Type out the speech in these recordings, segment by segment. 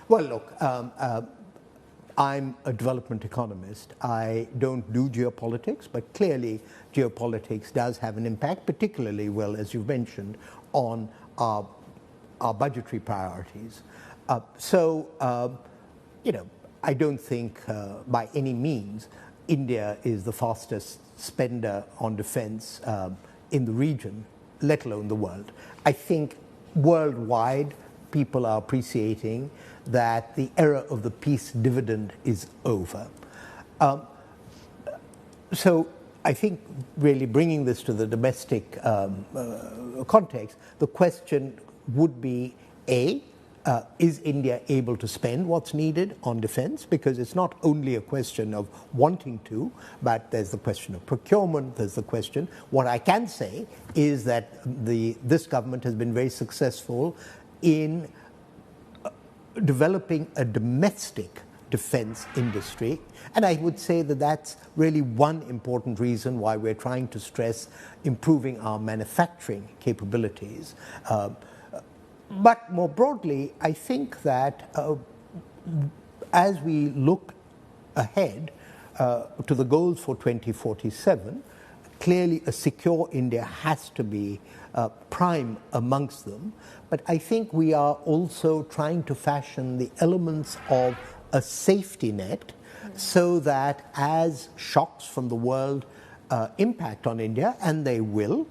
Well, look, I'm a development economist. I don't do geopolitics, but clearly geopolitics does have an impact, particularly, well, as you've mentioned, on our budgetary priorities. I don't think by any means India is the fastest spender on defense in the region, let alone the world. I think worldwide people are appreciating that the era of the peace dividend is over. So I think really bringing this to the domestic context, the question would be, is India able to spend what's needed on defense? Because it's not only a question of wanting to, but there's the question of procurement, there's the question. What I can say is that this government has been very successful in developing a domestic defense industry. And I would say that that's really one important reason why we're trying to stress improving our manufacturing capabilities. But more broadly, I think that as we look ahead to the goals for 2047, clearly a secure India has to be prime amongst them. But I think we are also trying to fashion the elements of a safety net so that as shocks from the world impact on India, and they will,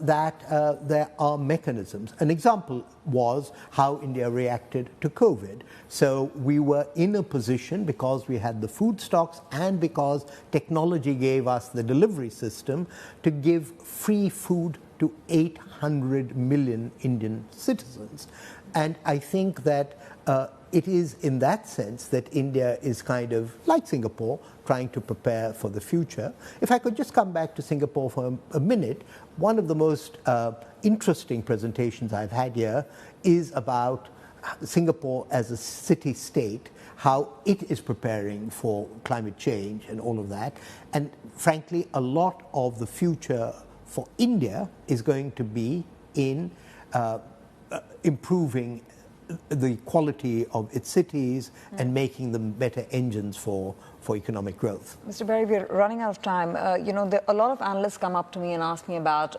that there are mechanisms. An example was how India reacted to COVID. So we were in a position, because we had the food stocks and because technology gave us the delivery system, to give free food to 800 million Indian citizens. And I think that it is in that sense that India is kind of, like Singapore, trying to prepare for the future. If I could just come back to Singapore for a minute, one of the most interesting presentations I've had here is about Singapore as a city-state, how it is preparing for climate change and all of that. And frankly, a lot of the future for India is going to be in improving the quality of its cities and making them better engines for economic growth. Mr. Bery, we're running out of time. A lot of analysts come up to me and ask me about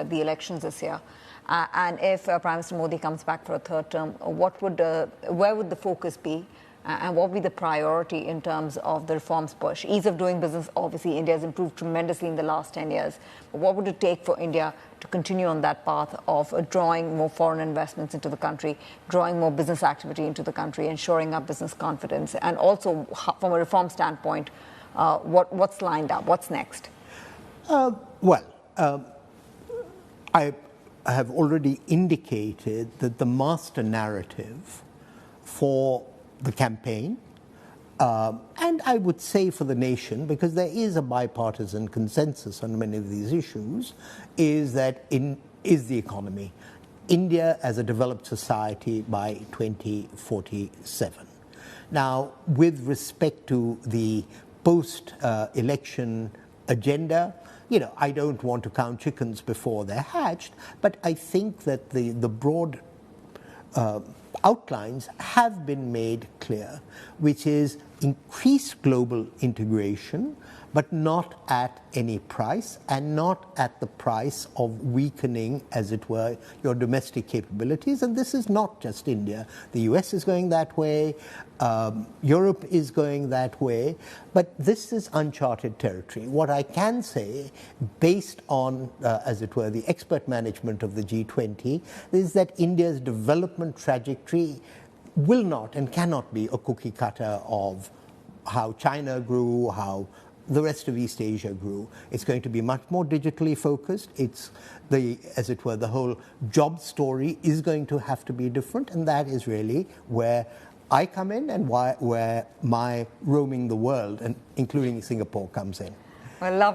the elections this year. And if Prime Minister Modi comes back for a third term, where would the focus be? And what would be the priority in terms of the reforms push? Ease of doing business, obviously, India has improved tremendously in the last 10 years. But what would it take for India to continue on that path of drawing more foreign investments into the country, drawing more business activity into the country, and shoring up business confidence? And also, from a reform standpoint, what's lined up? What's next? I have already indicated that the master narrative for the campaign, and I would say for the nation, because there is a bipartisan consensus on many of these issues, is the economy. India as a developed society by 2047. Now, with respect to the post-election agenda, I don't want to count chickens before they're hatched, but I think that the broad outlines have been made clear, which is increased global integration, but not at any price, and not at the price of weakening, as it were, your domestic capabilities. And this is not just India. The US is going that way, Europe is going that way, but this is uncharted territory. What I can say, based on, as it were, the expert management of the G20, is that India's development trajectory will not and cannot be a cookie cutter of how China grew, how the rest of East Asia grew. It's going to be much more digitally focused. It's as it were, the whole job story is going to have to be different, and that is really where I come in and where my roaming the world, and including Singapore, comes in. Well, love